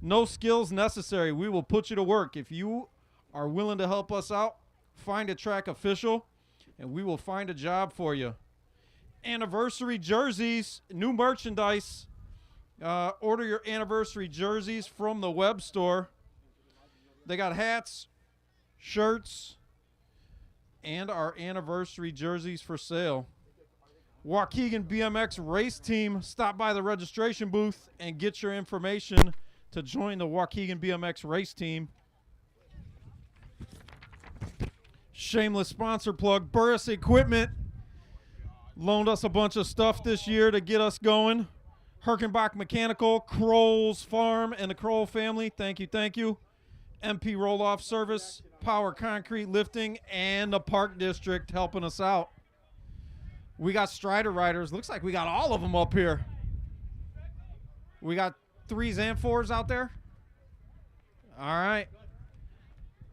No skills necessary. We will put you to work. If you are willing to help us out, find a track official, and we will find a job for you. Anniversary jerseys, new merchandise. Order your anniversary jerseys from the web store. They got hats, shirts, and our anniversary jerseys for sale. Waukegan BMX race team, stop by the registration booth and get your information to join the Waukegan BMX race team. Shameless sponsor plug, Burris Equipment loaned us a bunch of stuff this year to get us going. Herkenbach Mechanical, Kroll's Farm, and the Kroll family, thank you, thank you. MP Roll-Off Service, Power Concrete Lifting, and the Park District helping us out. We got Strider riders. Looks like we got all of them up here. We got 3s and 4s out there. All right.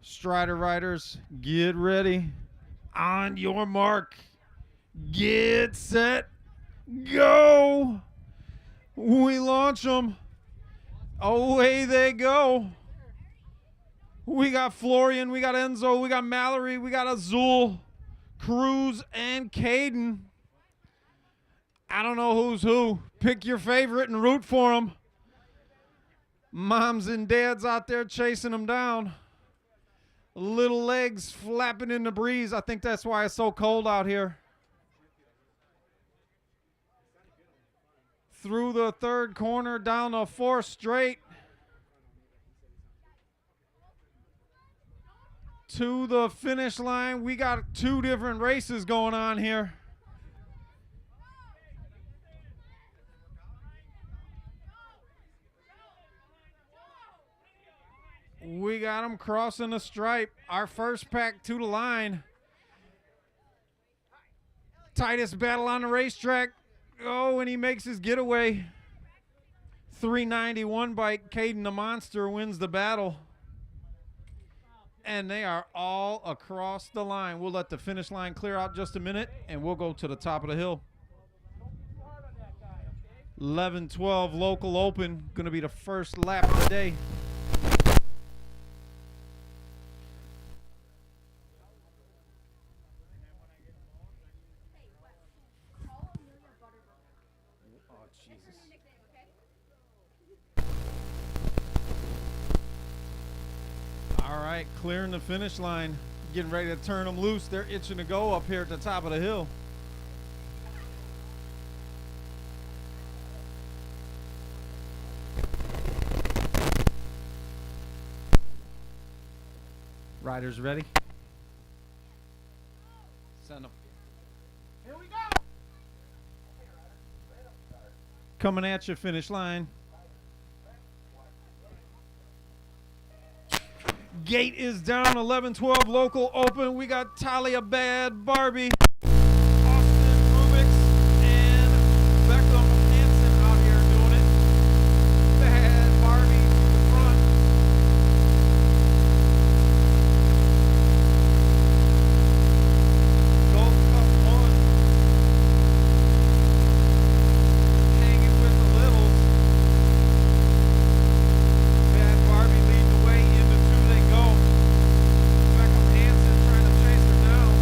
Strider riders, get ready. On your mark. Get set. Go. We launch them. Away they go. We got Florian. We got Enzo. We got Mallory. We got Azul, Cruz, and Caden. I don't know who's who. Pick your favorite and root for them. Moms and dads out there chasing them down. Little legs flapping in the breeze. I think that's why it's so cold out here. Through the third corner, down the fourth straight. To the finish line. We got 2 different races going on here. We got them crossing the stripe. Our first pack to the line. Tightest battle on the racetrack. Oh, and he makes his getaway. 391 bike. Caden the Monster wins the battle. And they are all across the line. We'll let the finish line clear out just a minute, and we'll go to the top of the hill. 11-12 local open. Going to be the first lap of the day. All right, clearing the finish line, getting ready to turn them loose. They're itching to go up here at the top of the hill. Riders ready? Send them. Here we go. Coming at you, finish line. Gate is down, 11-12 local open. We got Talia Bad, Barbie, Austin Rubix, and Beckham Hansen out here doing it. Bad Barbie to the front. Gold Cup 1. Hanging with the littles. Bad Barbie leading the way into 2 they go. Beckham Hansen trying to chase her down.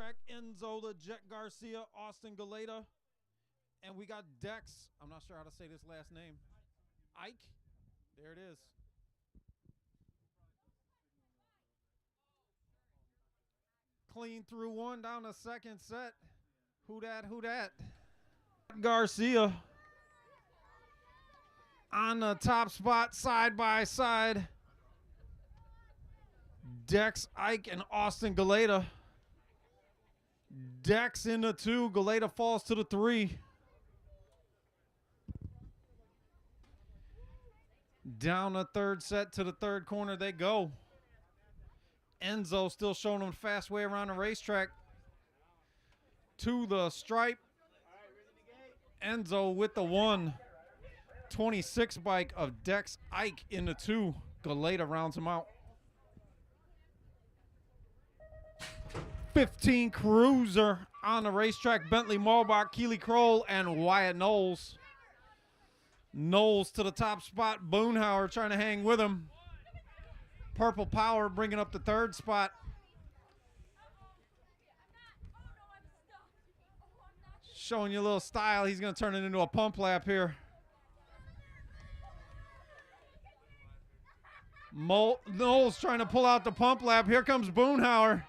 racetrack, Enzo the Jet Garcia, Austin Galeta. And we got Dex. I'm not sure how to say this last name. Ike. There it is. Clean through one down the second set. Who dat? Who dat? Garcia on the top spot, side by side. Dex, Ike, and Austin Galeta. Dex in the 2. Galeta falls to the 3. Down the third set to the third corner they go. Enzo still showing them the fast way around the racetrack. To the stripe. Enzo with the 1. 26 bike of Dex, Ike in the 2. Galeta rounds him out. 15 Cruiser on the racetrack. Bentley Malbach, Keely Kroll, and Wyatt Knowles. Knowles to the top spot. Boonhauer trying to hang with him. Purple Power bringing up the third spot. Showing you a little style. He's going to turn it into a pump lap here. Knowles trying to pull out the pump lap. Here comes Boonhauer.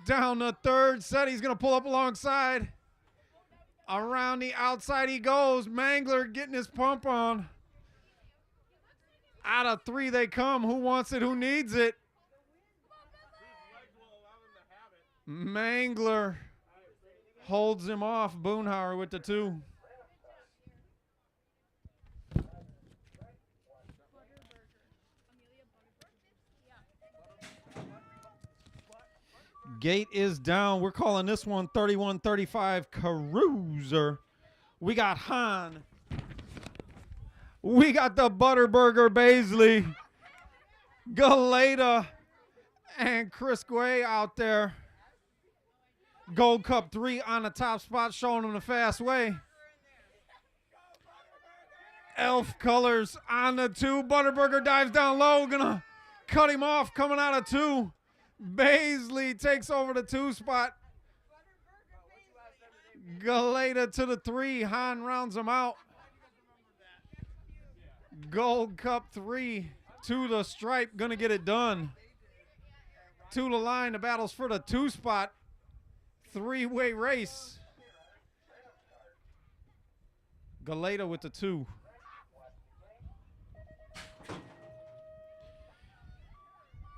Down the third set. He's going to pull up alongside. Around the outside he goes. Mangler getting his pump on. Out of 3 they come. Who wants it? Who needs it? Mangler holds him off. Boonhauer with the 2. Gate is down. We're calling this one 31-35 Cruiser. We got Han. We got the Butterburger Baisley. Galeta and Chris Guay out there. Gold Cup 3 on the top spot, showing them the fast way. Elf Colors on the 2. Butterburger dives down low. Gonna cut him off coming out of 2. Baisley takes over the 2 spot. Galeta to the 3. Han rounds him out. Gold Cup 3 to the stripe. Gonna get it done. To the line. The battle's for the 2 spot. 3-way race. Galeta with the 2.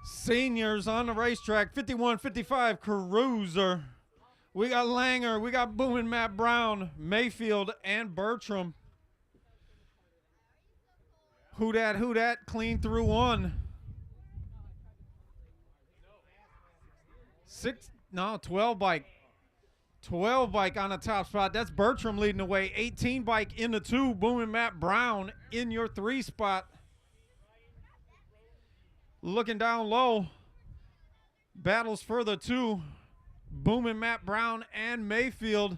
Seniors on the racetrack, 51-55 Cruiser. We got Langer, we got Boom and Matt Brown, Mayfield, and Bertram. Who dat, clean through 1. 12 bike. 12 bike on the top spot. That's Bertram leading the way. 18 bike in the 2. Boom and Matt Brown in your 3 spot. Looking down low. Battles for the 2. Boom and Matt Brown and Mayfield.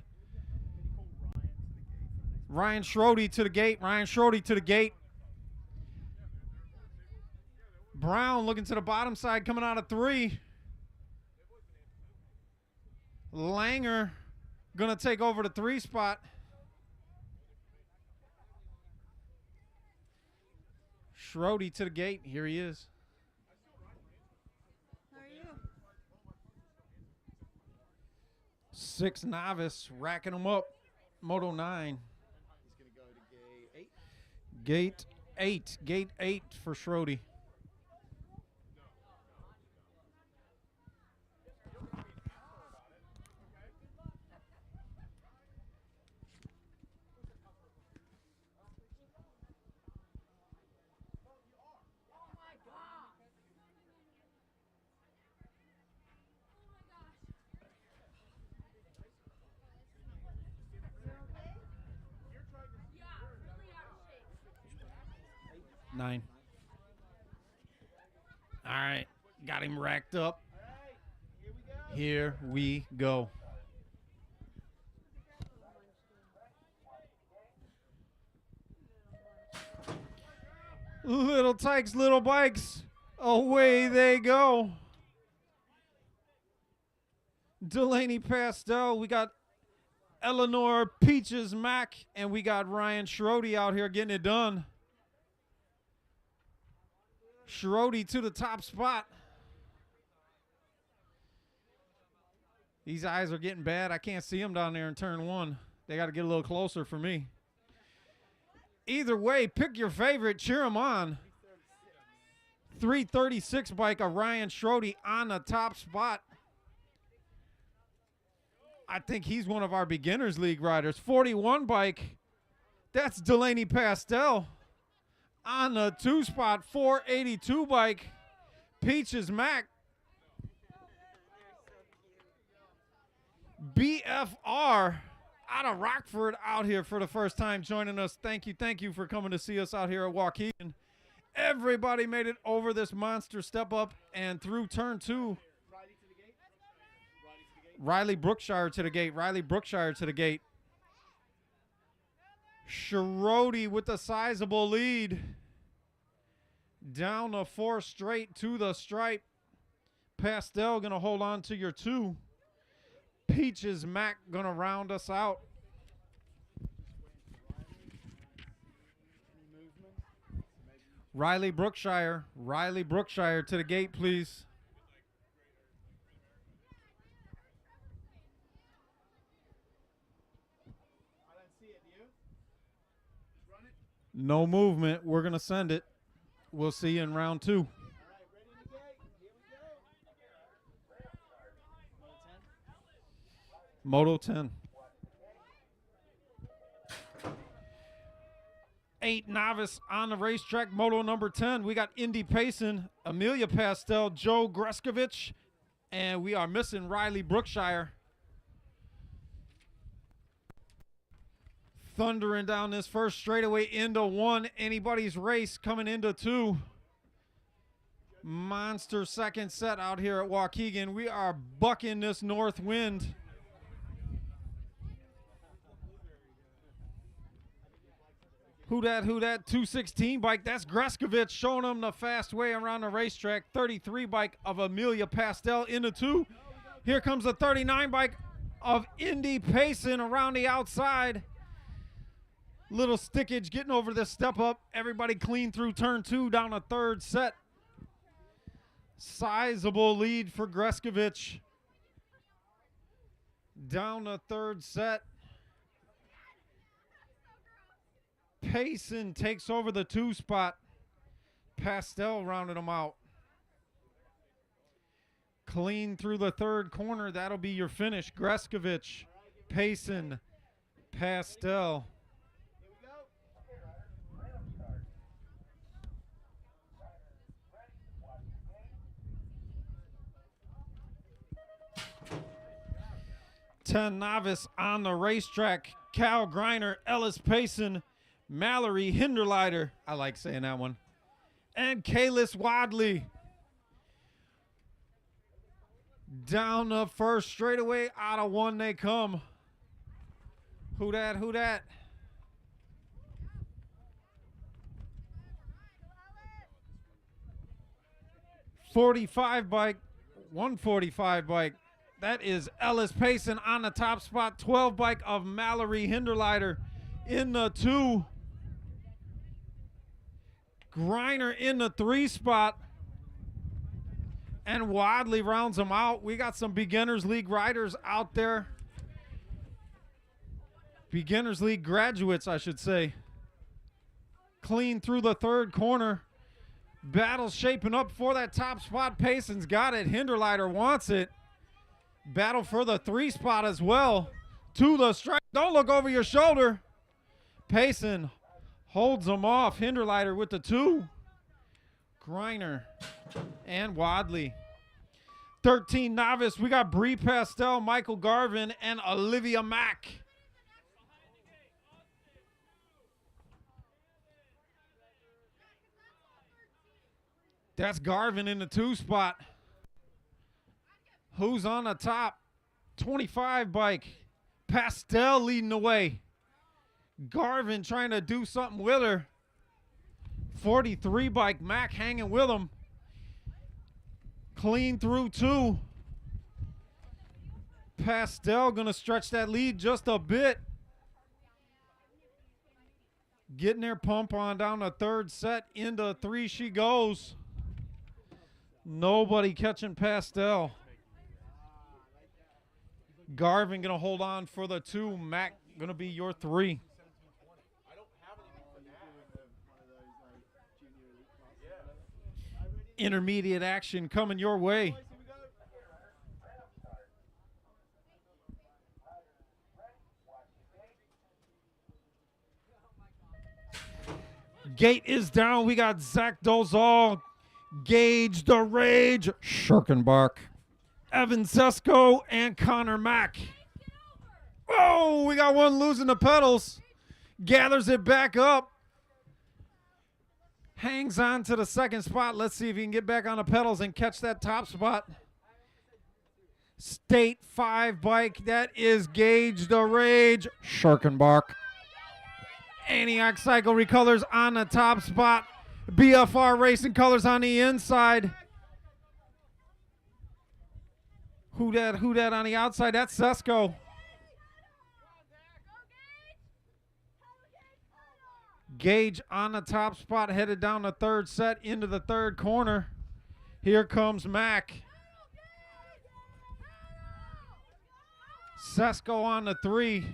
Ryan Schrody to the gate. Ryan Schrody to the gate. Brown looking to the bottom side, coming out of 3. Langer gonna take over the 3 spot. Schrody to the gate. Here he is. How are you? 6 novice racking them up. Moto 9. He's going to go to Gate 8. Gate 8 for Schrody. Nine. All right. Got him racked up. Here we go. Little tykes, little bikes. Away they go. Delaney Pastel. We got Eleanor Peaches Mack, and we got Ryan Schroedy out here getting it done. Schroedy to the top spot. These eyes are getting bad. I can't see them down there in turn one. They got to get a little closer for me. Either way, pick your favorite. Cheer them on. 336 bike of Ryan Schroedy on the top spot. I think he's one of our beginners league riders. 41 bike. That's Delaney Pastel. On the 2 spot, 482 bike. Peaches Mac. BFR out of Rockford out here for the first time joining us. Thank you for coming to see us out here at Waukegan. Everybody made it over this monster step up and through turn 2. Riley Brookshire to the gate. Riley Brookshire to the gate. Schroedy with the sizable lead. Down the 4 straight to the stripe. Pastel going to hold on to your 2. Peaches Mac going to round us out. Riley Brookshire to the gate, please. No movement. We're going to send it. We'll see you in round 2. Moto 10. 8 novice on the racetrack. Moto number 10. We got Indy Payson, Amelia Pastel, Joe Greskovich, and we are missing Riley Brookshire. Thundering down this first straightaway into 1. Anybody's race coming into 2. Monster second set out here at Waukegan. We are bucking this north wind. Who that? 216 bike. That's Greskovich showing them the fast way around the racetrack. 33 bike of Amelia Pastel into 2. Here comes the 39 bike of Indy Payson around the outside. Little stickage getting over the step up. Everybody clean through turn 2 down a 3rd set. Sizable lead for Greskovich. Down a 3rd set. Payson takes over the 2 spot. Pastel rounded him out. Clean through the 3rd corner. That'll be your finish. Greskovich, Payson, Pastel. 10 novice on the racetrack. Cal Griner, Ellis Payson, Mallory Hinderleiter. I like saying that one. And Kalis Wadley. Down the first straightaway. Out of 1 they come. Who that? 45 bike. 145 bike. That is Ellis Payson on the top spot. 12 bike of Mallory Hinderleiter in the 2. Griner in the 3 spot. And Wadley rounds them out. We got some Beginners League riders out there. Beginners League graduates, I should say. Clean through the 3rd corner. Battle shaping up for that top spot. Payson's got it. Hinderleiter wants it. Battle for the 3 spot as well. To the strike. Don't look over your shoulder. Payson holds them off. Hinderleiter with the 2. Griner and Wadley. 13 novice. We got Bree Pastel, Michael Garvin, and Olivia Mack. That's Garvin in the 2 spot. Who's on the top? 25 bike. Pastel leading the way. Garvin trying to do something with her. 43 bike. Mac hanging with him. Clean through 2. Pastel going to stretch that lead just a bit. Getting their pump on down the third set. Into 3 she goes. Nobody catching Pastel. Garvin going to hold on for the 2. Mac going to be your 3. Intermediate action coming your way. Gate is down. We got Zach Dozal, Gage the Rage, Schirkenbach, Evan Sesko, and Connor Mack. Oh, we got one losing the pedals. Gathers it back up. Hangs on to the second spot. Let's see if he can get back on the pedals and catch that top spot. State 5 bike. That is Gage the Rage, Schirkenbach. Antioch Cycle Recolors on the top spot. BFR Racing Colors on the inside. Who that on the outside? That's Sesko. Gage on the top spot, headed down the third set into the third corner. Here comes Mac. Sesko on the 3.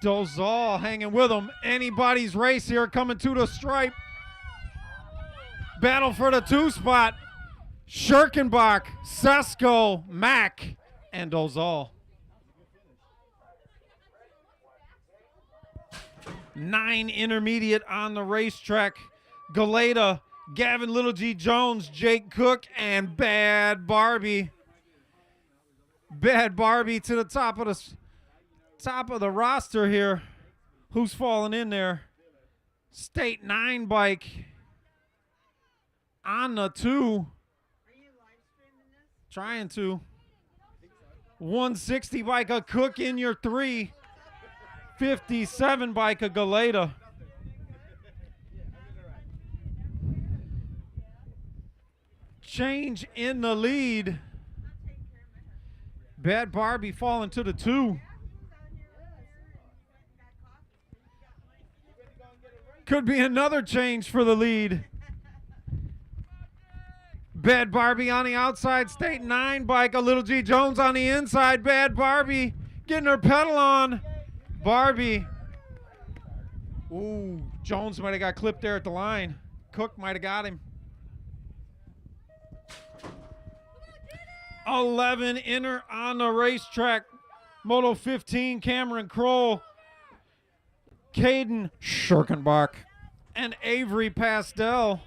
Dozal hanging with him. Anybody's race here, coming to the stripe. Battle for the 2 spot. Schirkenbach, Sesko, Mac, and Dozal. 9 intermediate on the racetrack. Galeta, Gavin Little G Jones, Jake Cook, and Bad Barbie. Bad Barbie to the top of the roster here. Who's falling in there? State 9 bike on the 2. Trying to. 160 bike, a Cook in your 3. 57 bike, a Galeta. Change in the lead. Bad Barbie falling to the 2. Could be another change for the lead. Bad Barbie on the outside, State 9 bike, a Little G Jones on the inside. Bad Barbie getting her pedal on. Barbie. Ooh, Jones might have got clipped there at the line. Cook might have got him. 11 inner on the racetrack. Moto 15, Cameron Kroll, Caden Schirkenbach, and Avery Pastel.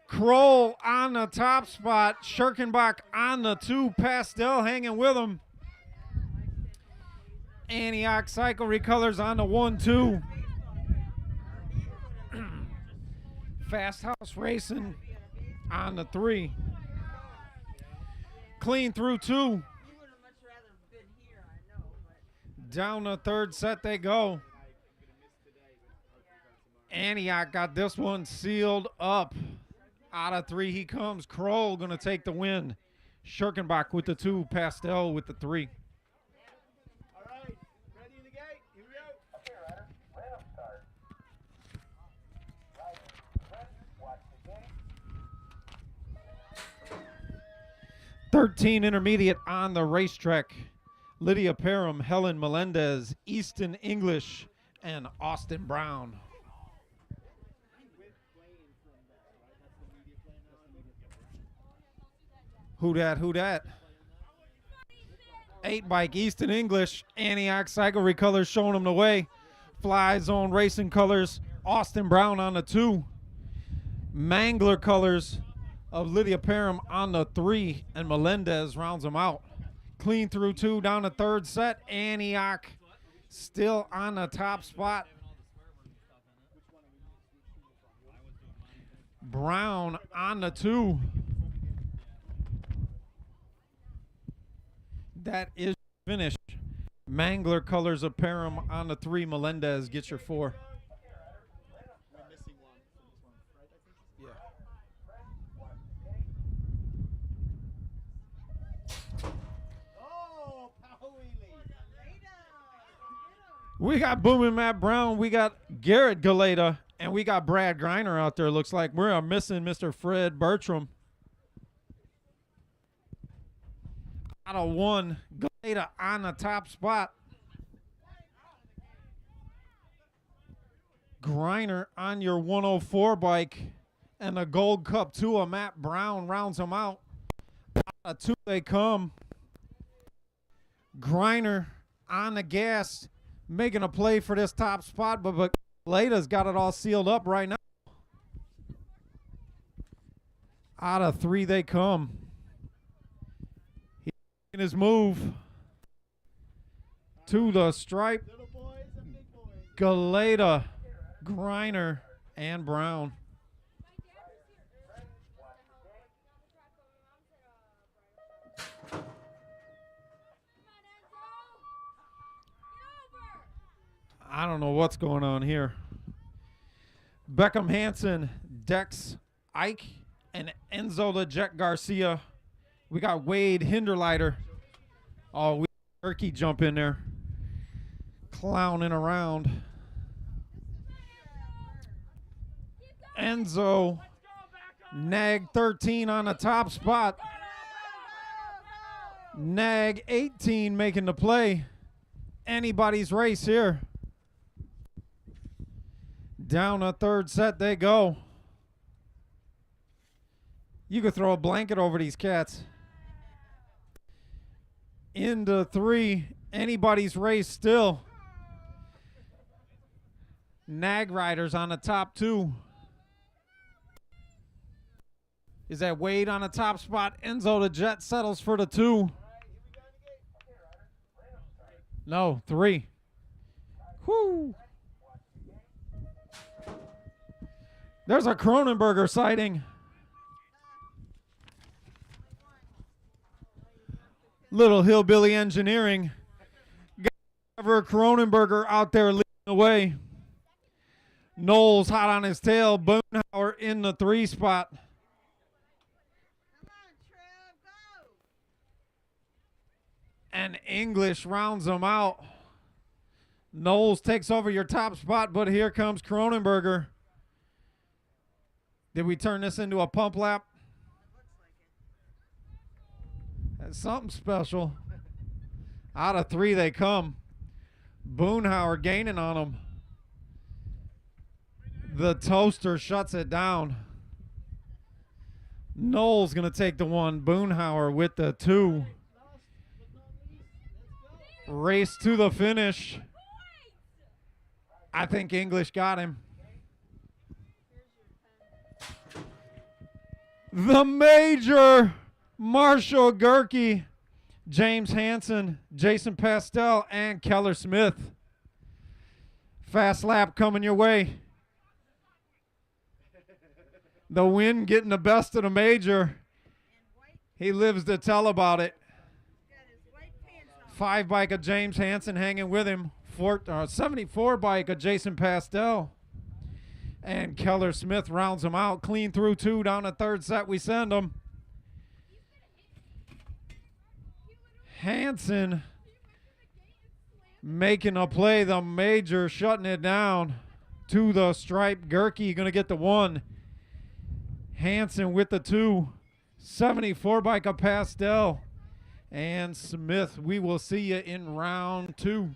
Kroll on the top spot. Schirkenbach on the 2. Pastel hanging with him. Antioch Cycle Recolors on the 1-2. Fast House Racing on the 3. Clean through 2. Down the third set they go. Antioch got this one sealed up. Out of 3 he comes. Kroll going to take the win. Schirkenbach with the 2. Pastel with the 3. All right, ready in the gate. Here we go. Okay, rider. Let them start. Rider, ready, watch the gate. 13 intermediate on the racetrack. Lydia Parham, Helen Melendez, Easton English, and Austin Brown. Who dat? 8 bike, Easton English, Antioch Cycle Recolors showing them the way. Fly Zone Racing Colors, Austin Brown on the 2. Mangler Colors of Lydia Parham on the 3, and Melendez rounds them out. Clean through 2 down the third set. Antioch still on the top spot. Brown on the 2. That is finished. Mangler Colors of Parham on the 3. Melendez gets your 4. We're missing one from this one, right? I think. Yeah. We got Booming Matt Brown. We got Garrett Galeta. And we got Brad Griner out there. Looks like we're missing Mr. Fred Bertram. Out of one, Galeta on the top spot. Griner on your 104 bike. And the Gold Cup 2 of Matt Brown rounds him out. Out of two they come. Griner on the gas, making a play for this top spot, but Galeta's got it all sealed up right now. Out of three they come. He's making his move to the stripe. Little boys and big boys. Galeta, Griner, and Brown. I don't know what's going on here. Beckham Hansen, Dex Ike, and Enzo the Jet Garcia. We got Wade Hinderleiter. Oh, we got Turkey jump in there. Clowning around. Enzo, Nag 13 on the top spot. Nag 18 making the play. Anybody's race here. Down a third set they go. You could throw a blanket over these cats. Into three. Anybody's race still. Nag Riders on the top two. Is that Wade on the top spot? Enzo the Jet settles for the two. No, three. Whoo. There's a Cronenberger sighting. Little Hillbilly Engineering. Got Cronenberger out there leading the way. Knowles hot on his tail. Boonhauer in the three spot. Come on, Trev, go! And English rounds them out. Knowles takes over your top spot, but here comes Cronenberger. Did we turn this into a pump lap? It looks like it. That's something special. Out of three they come. Boonhauer gaining on him. The toaster shuts it down. Knowles going to take the one. Boonhauer with the two. Race to the finish. I think English got him. The major, Marshall Gerke, James Hansen, Jason Pastel, and Keller Smith. Fast lap coming your way. The win getting the best of the major. He lives to tell about it. Got his white pants on. 5 bike of James Hansen hanging with him. 74 bike of Jason Pastel. And Keller Smith rounds him out. Clean through two down the third set. We send him. Hansen making a play. The major shutting it down to the stripe. Gerke going to get the one. Hansen with the two. 74 bike of Pastel. And Smith, we will see you in round two.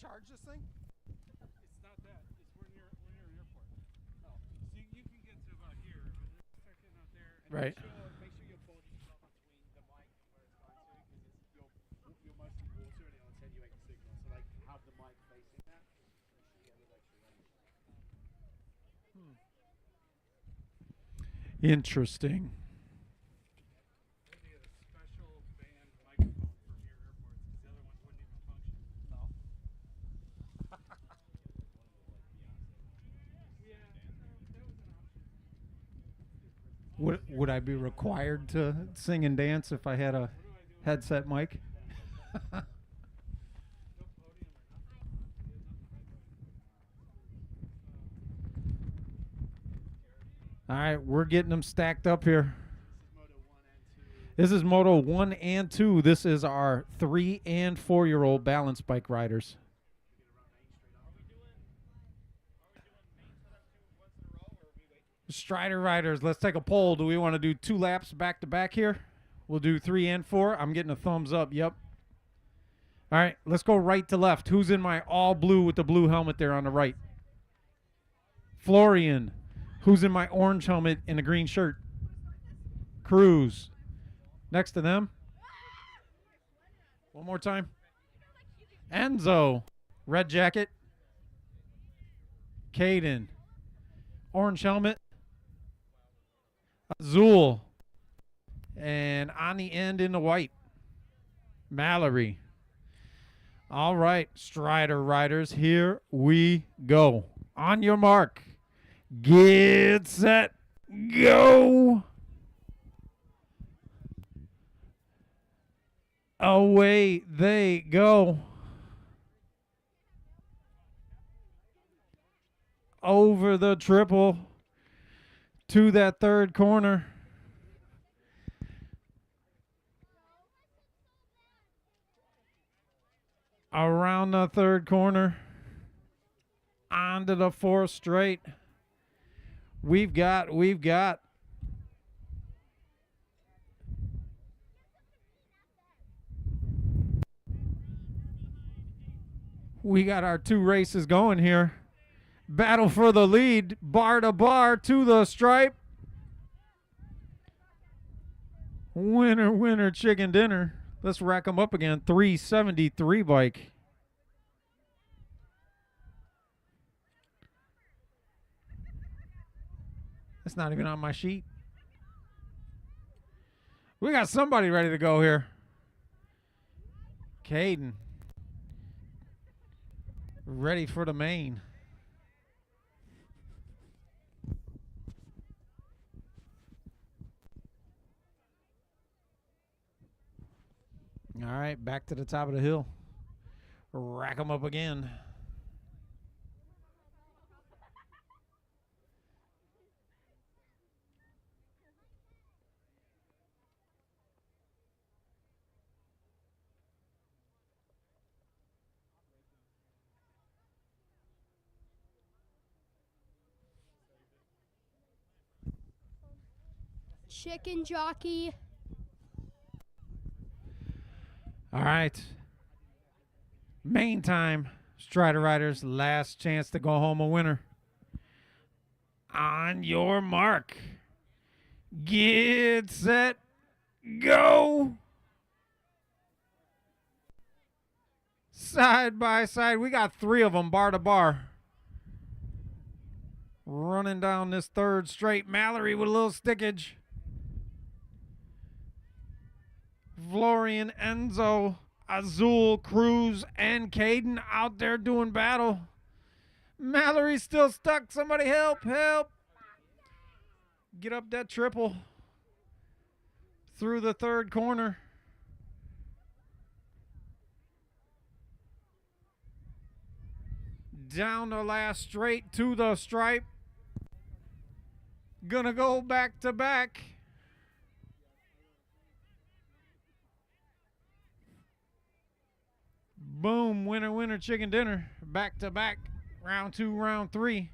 charge this thing? It's not that. It's when you're airport. Oh. So you can get to about here, but then start getting out there. And Right. Make sure your body's not between the mic where it's going to, because you're mostly water and it'll attenuate the signal. So like have the mic facing that. Make sure you get a little extra range. Interesting. Maybe a special band microphone for your airports, because the other ones wouldn't even function. No. Yeah, that was an option. Would I be required to sing and dance if I had a headset mic? No podium or nothing. All right, we're getting them stacked up here. This is Moto 1 and 2. This is Moto 1 and 2. This is our 3 and 4-year-old balance bike riders. Strider riders, let's take a poll. Do we want to do 2 laps back to back here? We'll do 3 and 4. I'm getting a thumbs up. Yep. All right, let's go right to left. Who's in my all blue with the blue helmet there on the right? Florian. Who's in my orange helmet and a green shirt? Cruz. Next to them. One more time. Enzo. Red jacket. Caden. Orange helmet. Azul. And on the end in the white. Mallory. All right, Strider riders, here we go. On your mark. Get set. Go. Away they go. Over the triple to that third corner. Around the third corner. Onto the fourth straight. We've got. We got our 2 races going here. Battle for the lead, bar to bar to the stripe. Winner, winner, chicken dinner. Let's rack them up again. 373 bike. That's not even on my sheet. We got somebody ready to go here. Caden. Ready for the main. All right, back to the top of the hill. Rack them up again. Chicken jockey. All right. Main time. Strider riders, last chance to go home a winner. On your mark. Get set. Go. Side by side. We got 3 of them bar to bar. Running down this third straight. Mallory with a little stickage. Florian, Enzo, Azul, Cruz, and Caden out there doing battle. Mallory's still stuck. Somebody help, help. Get up that triple. Through the third corner. Down the last straight to the stripe. Gonna go back to back. Boom, winner, winner, chicken dinner. Back to back, round 2, round 3.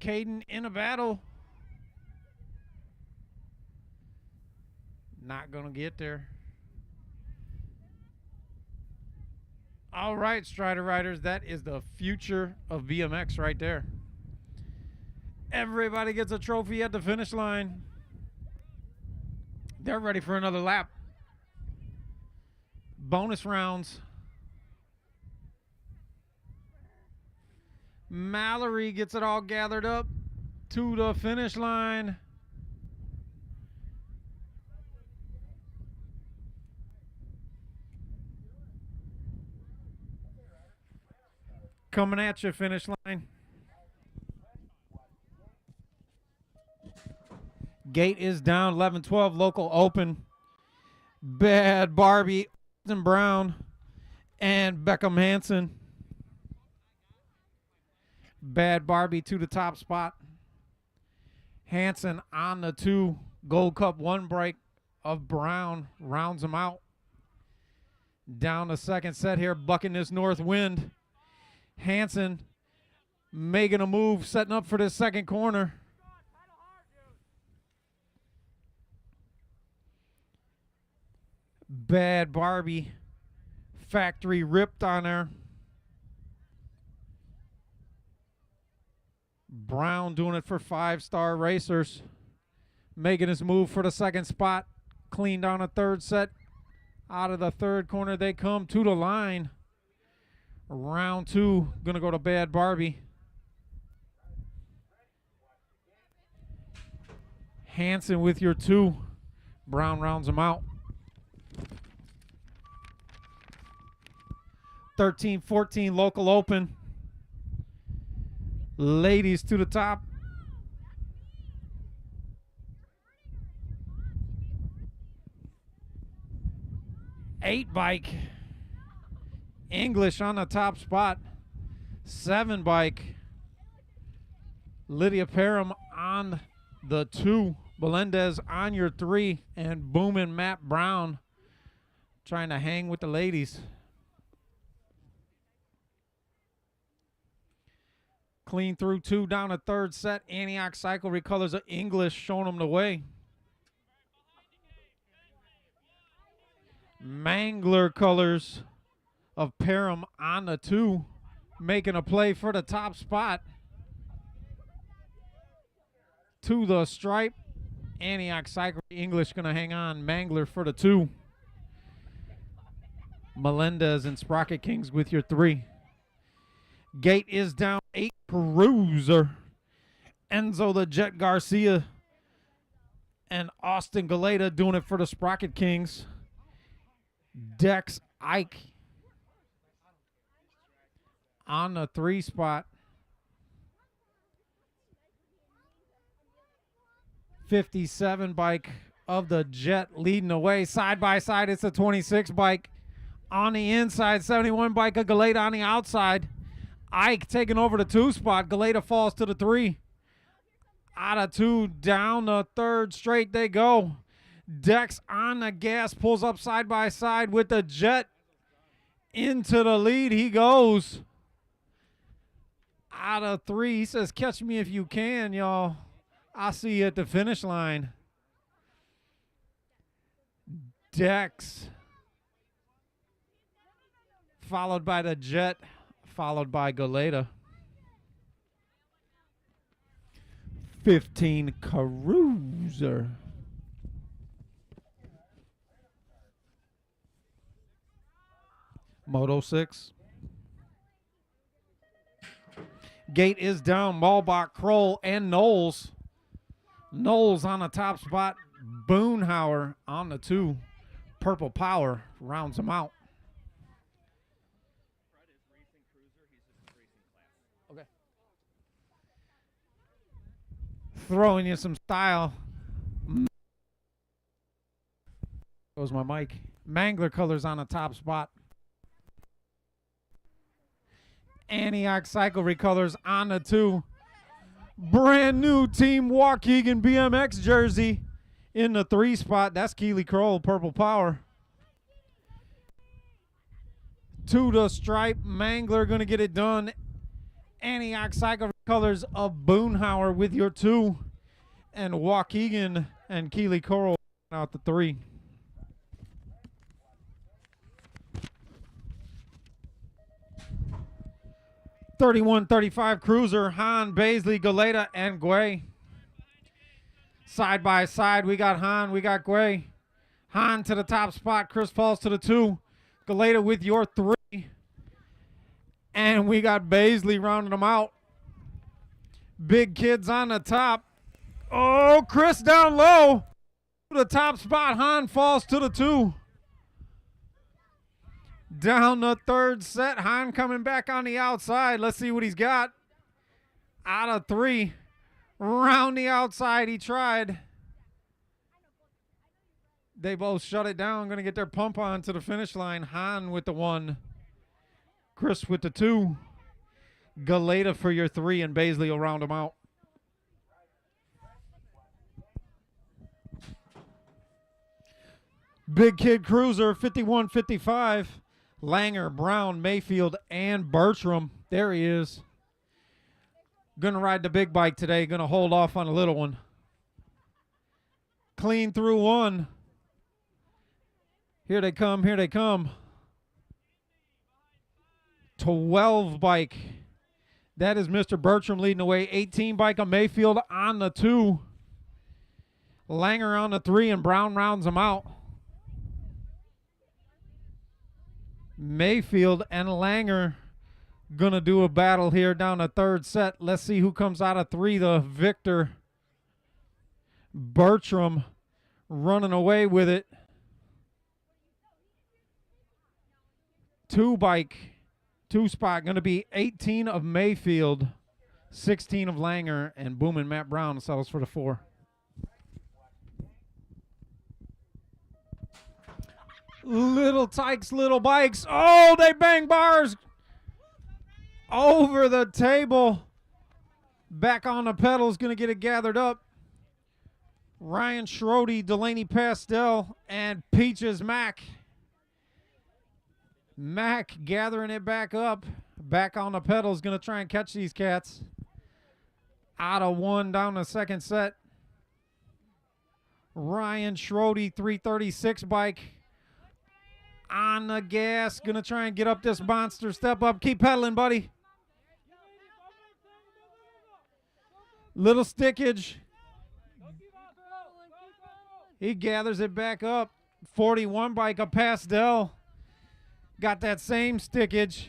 Caden in a battle. Not gonna get there. All right, Strider Riders, that is the future of BMX right there. Everybody gets a trophy at the finish line. They're ready for another lap. Bonus rounds. Mallory gets it all gathered up to the finish line. Coming at you, finish line. Gate is down, 11-12, local open. Bad Barbie, Austin Brown, and Beckham Hansen. Bad Barbie to the top spot. Hansen on the 2. Gold Cup 1 break of Brown rounds him out. Down the second set here, bucking this north wind. Hansen making a move, setting up for this second corner. Bad Barbie, factory ripped on her. Brown doing it for 5-star racers. Making his move for the second spot. Clean down a third set. Out of the third corner they come to the line. Round 2, gonna go to Bad Barbie. Hansen with your 2. Brown rounds him out. 13-14 local open. Ladies to the top. Eight bike. English on the top spot. 7 bike. Lydia Parham on the 2. Melendez on your 3. And Boomin' Matt Brown trying to hang with the ladies. Clean through 2 down a third set. Antioch Cyclery colors of English showing them the way. Mangler colors of Parham on the 2. Making a play for the top spot. To the stripe. Antioch Cyclery English going to hang on. Mangler for the 2. Melendez and Sprocket Kings with your 3. Gate is down 8. Cruiser. Enzo the Jet Garcia and Austin Galeta doing it for the Sprocket Kings. Dex Ike on the 3 spot. 57 bike of the Jet leading the way. Side by side, it's a 26 bike on the inside. 71 bike of Galeta on the outside. Ike taking over the 2 spot. Galeta falls to the 3. Out of 2, down the 3rd straight they go. Dex on the gas, pulls up side by side with the Jet. Into the lead he goes. Out of 3, he says, catch me if you can, y'all. I'll see you at the finish line. Dex. Followed by the Jet. Followed by Galeta. 15 Cruiser. Moto 6. Gate is down. Malbach, Kroll, and Knowles. Knowles on the top spot. Boonhauer on the 2. Purple Power rounds them out. Okay. Throwing you some style. Goes my mic. Mangler colors on the top spot. Antioch Cyclery colors on the 2. Brand new Team Waukegan BMX jersey in the 3 spot. That's Keely Kroll, Purple Power. To the stripe. Mangler going to get it done. Antioch Cyclery colors of Boonhauer with your 2. And Waukegan and Keely Kroll out the 3. 31-35 Cruiser, Han, Baisley, Galeta, and Guay. Side by side, we got Han, we got Guay. Han to the top spot, Chris falls to the 2. Galeta with your 3. And we got Baisley rounding them out. Big kids on the top. Oh, Chris down low. To the top spot, Han falls to the 2. Down the third set, Han coming back on the outside. Let's see what he's got. Out of 3. Round the outside, he tried. They both shut it down. Going to get their pump on to the finish line. Han with the 1. Chris with the 2. Galeta for your 3, and Baisley will round them out. Big Kid Cruiser, 51-55. Langer, Brown, Mayfield, and Bertram. There he is. Gonna ride the big bike today. Gonna hold off on a little one. Clean through 1. Here they come, here they come. 12 bike. That is Mr. Bertram leading the way. 18 bike of Mayfield on the 2. Langer on the 3, and Brown rounds them out. Mayfield and Langer gonna do a battle here down the third set. Let's see who comes out of 3, the victor. Bertram running away with it. 2 bike, 2 spot, gonna be 18 of Mayfield, 16 of Langer, and Boom Matt Brown settles for the 4. Little tykes, little bikes. Oh, they bang bars over the table. Back on the pedals, going to get it gathered up. Ryan Schrody, Delaney Pastel, and Peaches Mac. Mac gathering it back up. Back on the pedals, going to try and catch these cats. Out of 1 down the second set. Ryan Schrody, 336 bike. On the gas, gonna try and get up this monster. Step up, keep pedaling, buddy. Little stickage. He gathers it back up. 41 bike of Pastel. Got that same stickage.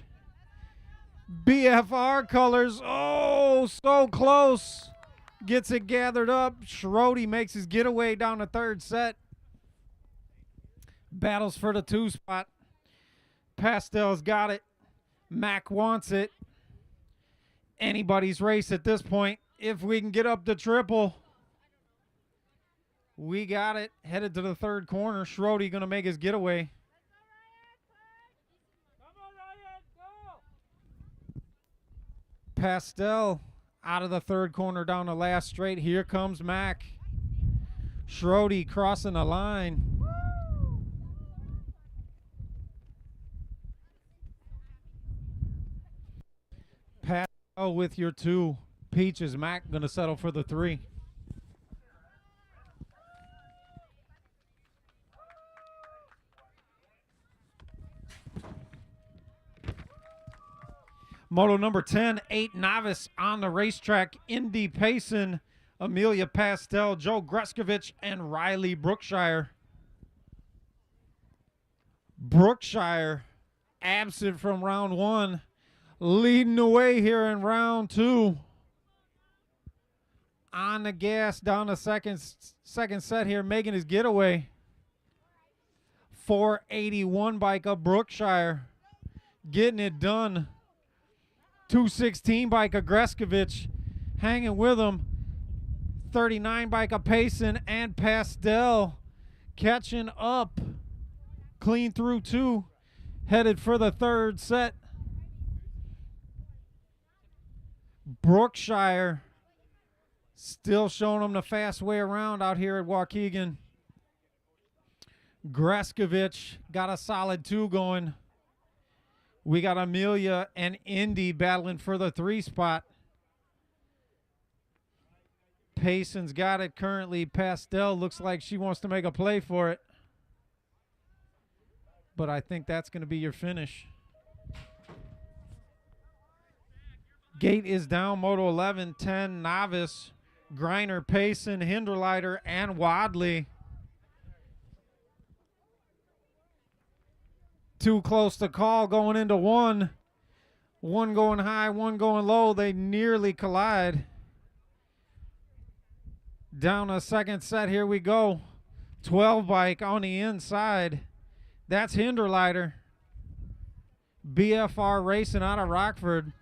BFR colors. Oh, so close. Gets it gathered up. Schrody makes his getaway down the third set. Battles for the 2 spot. Pastel's got it. Mac wants it. Anybody's race at this point. If we can get up the triple. We got it. Headed to the third corner. Schrody going to make his getaway. Pastel out of the third corner down the last straight. Here comes Mac. Schrody crossing the line. Pastel with your 2. Peaches Mac going to settle for the 3. Moto number 10, 8 Novice on the racetrack. Indy Payson, Amelia Pastel, Joe Greskovich, and Riley Brookshire. Brookshire absent from round 1. Leading the way here in round 2. On the gas down the second set here, making his getaway. 481 bike of Brookshire. Getting it done. 216 bike of Greskovich hanging with him. 39 bike of Payson and Pastel catching up. Clean through 2. Headed for the third set. Brookshire still showing them the fast way around out here at Waukegan. Greskovich got a solid 2 going. We got Amelia and Indy battling for the 3 spot. Payson's got it currently. Pastel looks like she wants to make a play for it. But I think that's going to be your finish. Gate is down. Moto 11, 10, Novice, Griner, Payson, Hinderleiter, and Wadley. Too close to call going into one. One going high, one going low. They nearly collide. Down a second set. Here we go. 12 bike on the inside. That's Hinderleiter. BFR Racing out of Rockford.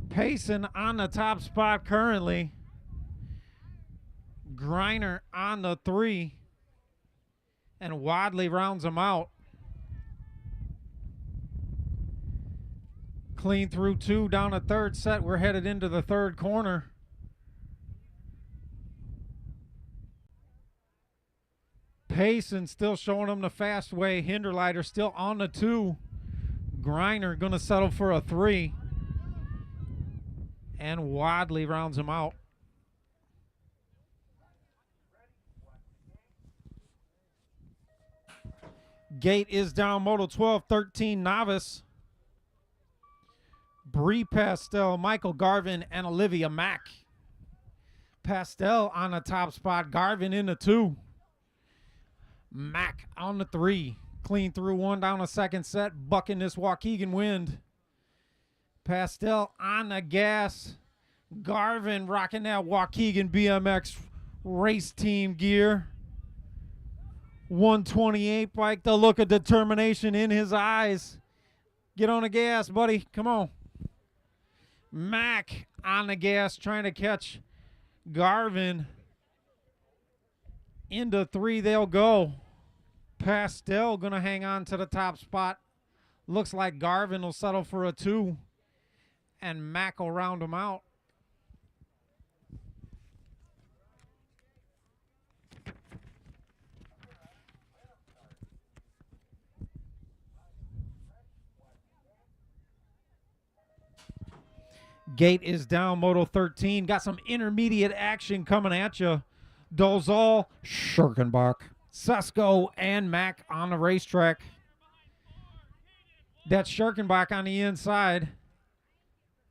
Payson on the top spot currently. Griner on the 3. And Wadley rounds them out. Clean through 2 down a third set. We're headed into the third corner. Payson still showing them the fast way. Hinderleiter still on the 2. Griner going to settle for a 3. And Wadley rounds him out. Gate is down. Moto 12, 13, Novice. Bree Pastel, Michael Garvin, and Olivia Mack. Pastel on the top spot. Garvin in the 2. Mack on the 3. Clean through 1 down a second set. Bucking this Waukegan wind. Pastel on the gas. Garvin rocking that Waukegan BMX race team gear. 128 bike. The look of determination in his eyes. Get on the gas, buddy. Come on. Mack on the gas trying to catch Garvin. Into 3 they'll go. Pastel going to hang on to the top spot. Looks like Garvin will settle for a 2. And Mack will round him out. Gate is down. Moto 13. Got some intermediate action coming at you. Dozal, Schirkenbach, Sesko, and Mack on the racetrack. That's Schirkenbach on the inside.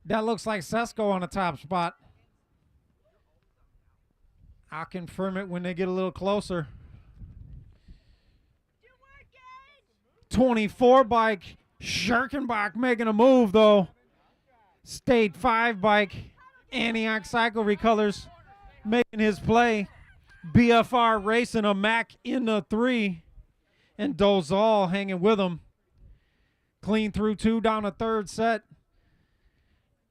That looks like Sesko on the top spot. I'll confirm it when they get a little closer. 24 bike. Schirkenbach making a move though. State 5 bike. Antioch Cycle Recolors making his play. BFR racing a Mack in the 3. And Dozal hanging with him. Clean through 2 down a third set.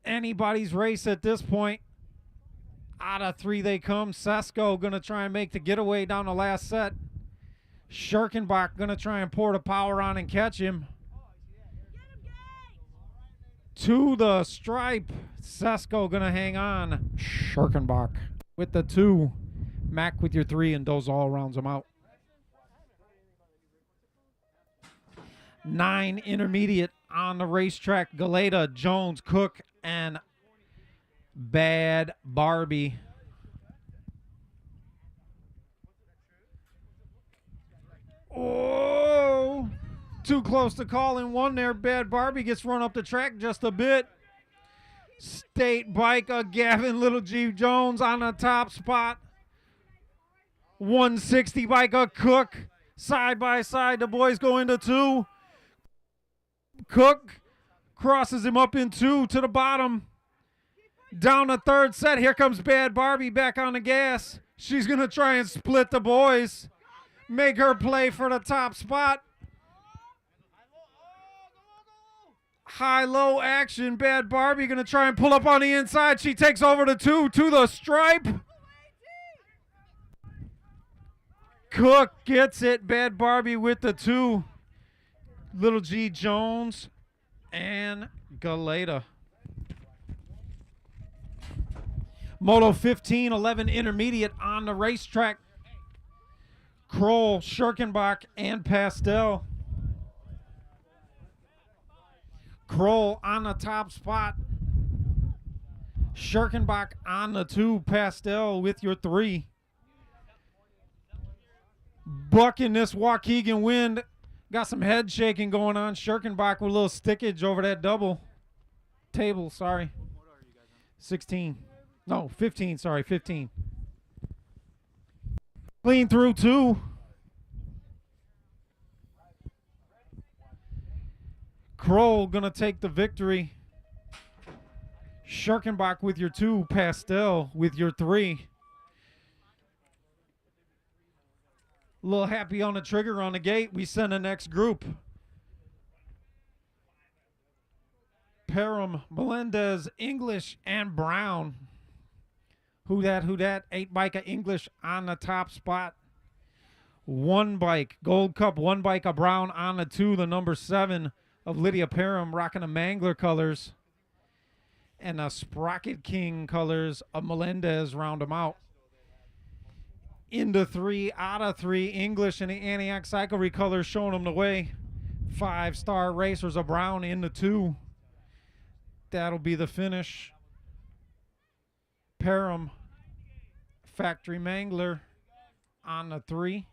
Anybody's race at this point. Out of 3 they come. Sesko going to try and make the getaway down the last set. Schirkenbach going to try and pour the power on and catch him. To the stripe. Sesko going to hang on. Schirkenbach with the 2. Mack with your 3, and Dozal rounds them out. 9 intermediate on the racetrack. Galeta, Jones, Cook, and Bad Barbie. Oh, too close to call in 1 there. Bad Barbie gets run up the track just a bit. State bike of Gavin Little G Jones on the top spot. 160 bike of Cook. Side by side, the boys go into 2. Cook crosses him up in 2 to the bottom. Down the third set. Here comes Bad Barbie back on the gas. She's going to try and split the boys. Make her play for the top spot. High-low action. Bad Barbie going to try and pull up on the inside. She takes over the 2 to the stripe. Cook gets it. Bad Barbie with the 2. Little G Jones and Galeta. Moto 15, 11 intermediate on the racetrack. Kroll, Schirkenbach, and Pastel. Kroll on the top spot. Schirkenbach on the 2. Pastel with your 3. Bucking this Waukegan wind. Got some head shaking going on. Schirkenbach with a little stickage over that double. table, sorry. What are you guys on? 16. No, 15, sorry, 15. Clean through 2. Kroll gonna take the victory. Schirkenbach with your 2. Pastel with your 3. A little happy on the trigger on the gate. We send the next group. Parham, Melendez, English, and Brown. Who that? 8 bike of English on the top spot. 1 bike, Gold Cup, 1 bike of Brown on the 2, the number 7 of Lydia Parham, rocking the Mangler colors. And the Sprocket King colors of Melendez round them out. Into 3 out of 3, English and the Antioch Cyclery colors showing them the way. 5-star racers of Brown into 2. That'll be the finish. Parham, Factory Mangler on the 3.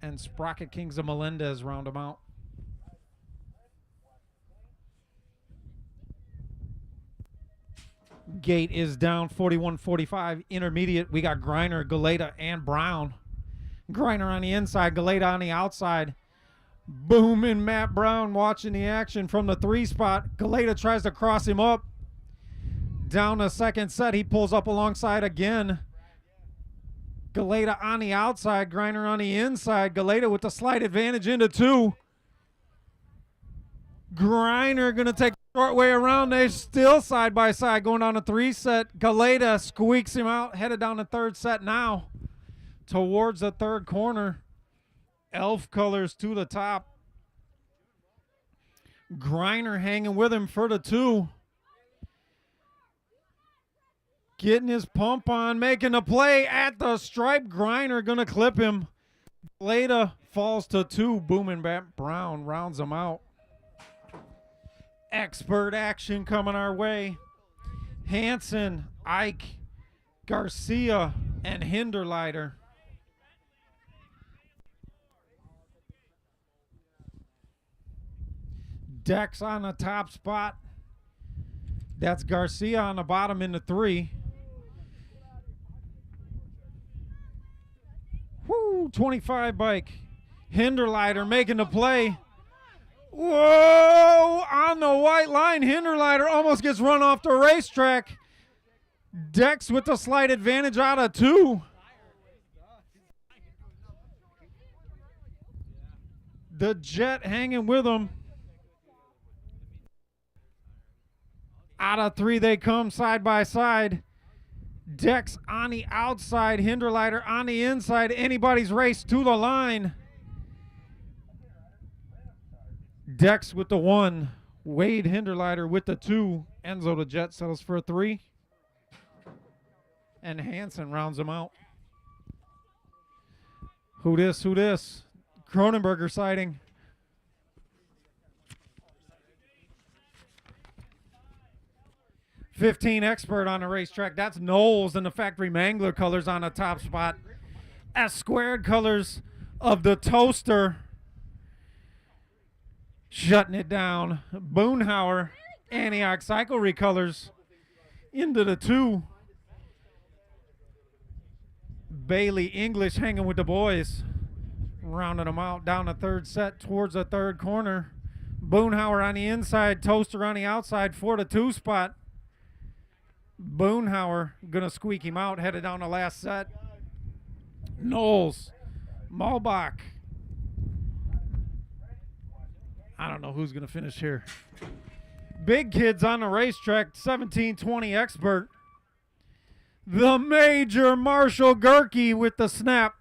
And Sprocket Kings of Melendez round them out. Gate is down 41-45. Intermediate, we got Greiner, Galeta, and Brown. Greiner on the inside, Galeta on the outside. Booming Matt Brown watching the action from the 3 spot. Galeta tries to cross him up. Down the second set, he pulls up alongside again. Galeta on the outside, Greiner on the inside. Galeta with the slight advantage into 2. Greiner going to take the short way around. They're still side by side going on a 3 set. Galeta squeaks him out, headed down the 3rd set now. Towards the 3rd corner. Elf colors to the top. Greiner hanging with him for the 2. Getting his pump on, making a play at the stripe. Greiner going to clip him. Galeta falls to 2. Booming Matt Brown rounds him out. Expert action coming our way. Hansen, Ike, Garcia, and Hinderleiter. Dex on the top spot. That's Garcia on the bottom in the 3. Woo, 25 bike. Hinderleiter making the play. Whoa, on the white line, Hinderleiter almost gets run off the racetrack. Dex with the slight advantage out of 2. The Jet hanging with him. Out of 3 they come side by side. Dex on the outside, Hinderleiter on the inside. Anybody's race to the line. Dex with the 1. Wade Hinderleiter with the 2. Enzo the Jet settles for a 3. And Hansen rounds him out. Who this? Cronenberger sighting. $15 expert on the racetrack. That's Knowles and the Factory Mangler colors on the top spot. S squared colors of the Toaster. Shutting it down. Boonhauer, Antioch Cyclery colors into the 2. Bailey English hanging with the boys. Rounding them out down the 3rd set towards the 3rd corner. Boonhauer on the inside, Toaster on the outside for the 2 spot. Boonhauer gonna squeak him out, headed down the last set. Knowles, Malbach. I don't know who's gonna finish here. Big kids on the racetrack, 17-20 expert. The Major Marshall Gerke with the snap.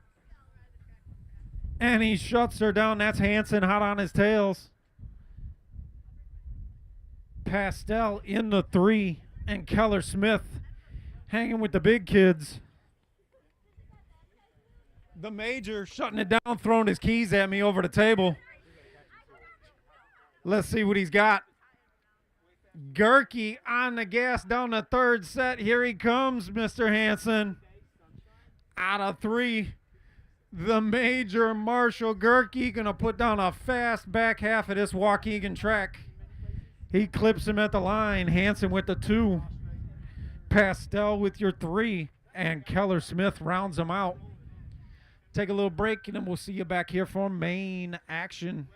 And he shuts her down. That's Hansen hot on his tails. Pastel in the 3. And Keller Smith hanging with the big kids. The Major shutting it down, throwing his keys at me over the table. Let's see what he's got. Gerke on the gas down the 3rd set. Here he comes, Mr. Hansen. Out of 3. The Major Marshall Gerke going to put down a fast back half of this Waukegan track. He clips him at the line. Hansen with the 2. Pastel with your 3. And Keller Smith rounds him out. Take a little break, and then we'll see you back here for main action.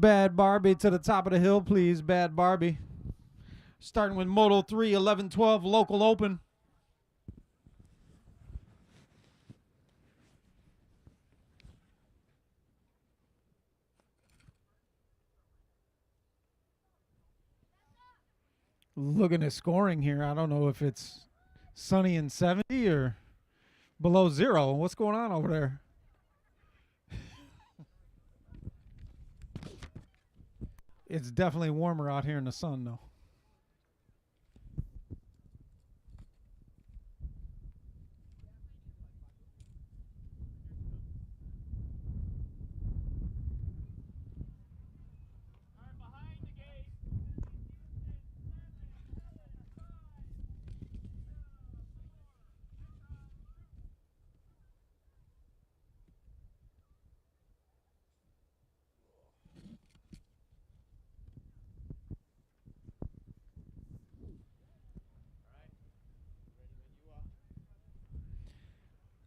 Bad Barbie to the top of the hill, please. Bad Barbie. Starting with Moto 3, 11-12, local open. Looking at scoring here. I don't know if it's sunny and 70 or below 0. What's going on over there? It's definitely warmer out here in the sun, though.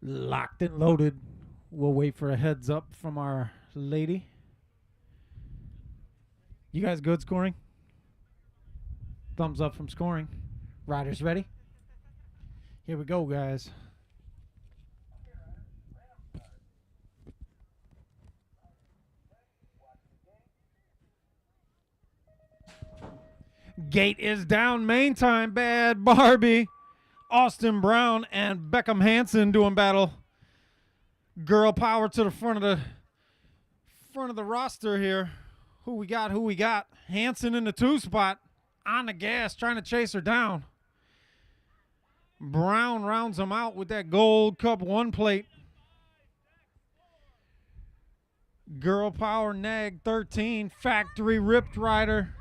Locked and loaded. We'll wait for a heads up from our lady. You guys good scoring? Thumbs up from scoring. Riders ready? Here we go, guys. Gate is down. Main time. Bad Barbie. Austin Brown and Beckham Hansen doing battle. Girl power to the front of the roster here. Who we got? Hansen in the 2 spot. On the gas, trying to chase her down. Brown rounds him out with that Gold Cup 1 plate. Girl power nag 13. Factory ripped rider.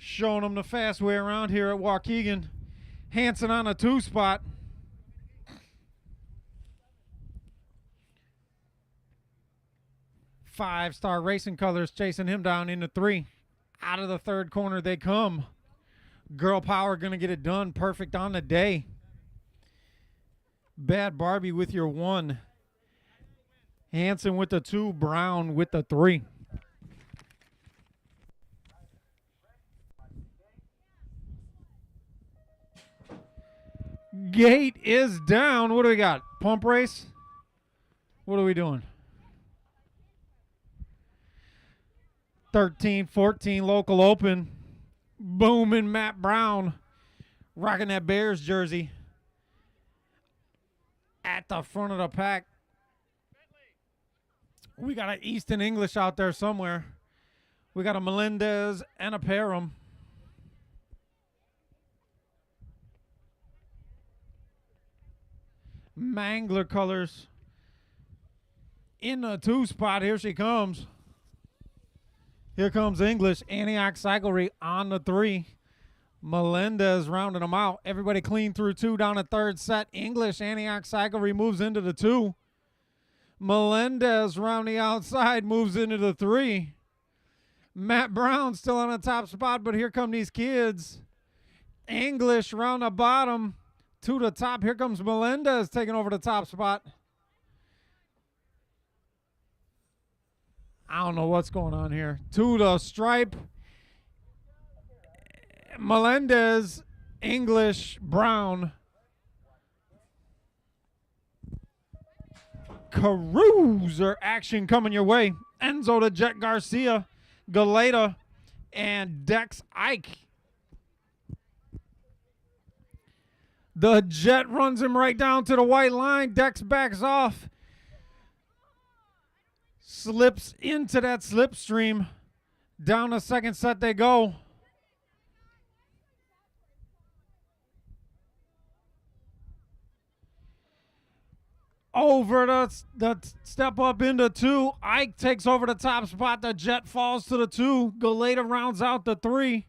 Showing them the fast way around here at Waukegan. Hansen on a 2 spot. Five-star Racing Colors chasing him down into 3. Out of the 3rd corner they come. Girl power going to get it done. Perfect on the day. Bad Barbie with your 1. Hansen with the 2. Brown with the 3. Gate is down. What do we got? Pump race? What are we doing? 13-14 local open. Booming Matt Brown. Rocking that Bears jersey. At the front of the pack. We got an Easton English out there somewhere. We got a Melendez and a Parham. Mangler colors in the 2 spot. Here she comes. Here comes English. Antioch Cyclery on the 3. Melendez rounding them out. Everybody clean through 2 down the 3rd set. English, Antioch Cyclery moves into the 2. Melendez round the outside moves into the 3. Matt Brown still on the top spot, but here come these kids. English round the bottom. To the top. Here comes Melendez taking over the top spot. I don't know what's going on here. To the stripe. Melendez, English, Brown. Cruiser action coming your way. Enzo to Jet Garcia, Galeta, and Dex Ike. The Jet runs him right down to the white line. Dex backs off. Slips into that slipstream. Down the 2nd set they go. Over the step up into 2. Ike takes over the top spot. The Jet falls to the 2. Galeta rounds out the 3.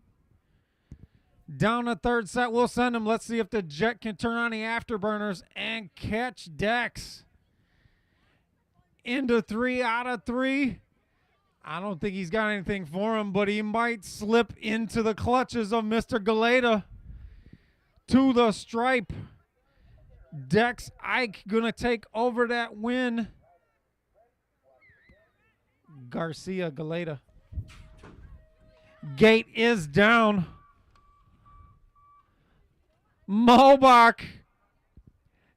Down the 3rd set, we'll send him. Let's see if the Jet can turn on the afterburners and catch Dex. Into 3 out of 3. I don't think he's got anything for him, but he might slip into the clutches of Mr. Galeta. To the stripe. Dex Ike going to take over that win. Garcia Galeta. Gate is down. Mohbach.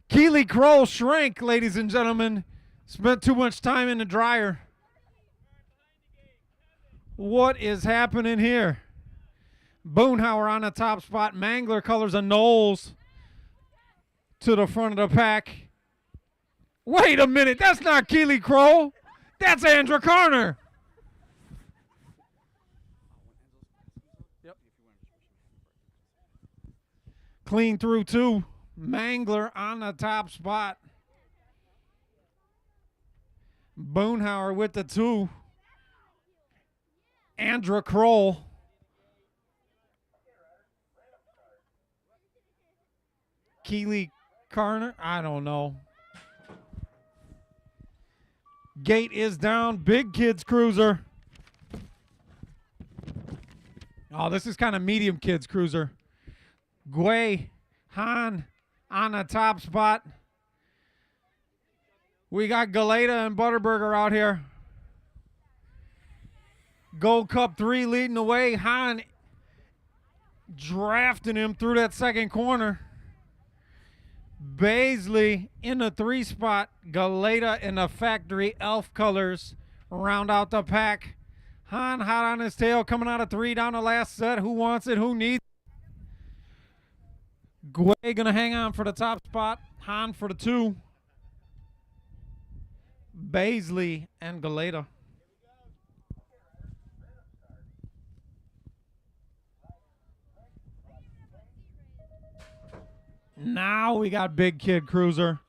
Keely Kroll shrank, ladies and gentlemen. Spent too much time in the dryer. What is happening here? Boonhauer on the top spot. Mangler colors of Knowles to the front of the pack. Wait a minute. That's not Keely Kroll. That's Andra Carner. Clean through 2. Mangler on the top spot. Boonhauer with the 2. Andra Kroll. Keely Carner. I don't know. Gate is down. Big kids cruiser. Oh, this is kind of medium kids cruiser. Guay Han on the top spot. We got Galeta and Butterburger out here. Gold Cup 3 leading the way. Han drafting him through that second corner. Baisley in the 3 spot. Galeta in the factory elf colors round out the pack. Han hot on his tail coming out of 3 down the last set. Who wants it? Who needs it? Guay gonna hang on for the top spot. Han for the 2. Baisley and Galeta. Now we got big kid cruiser.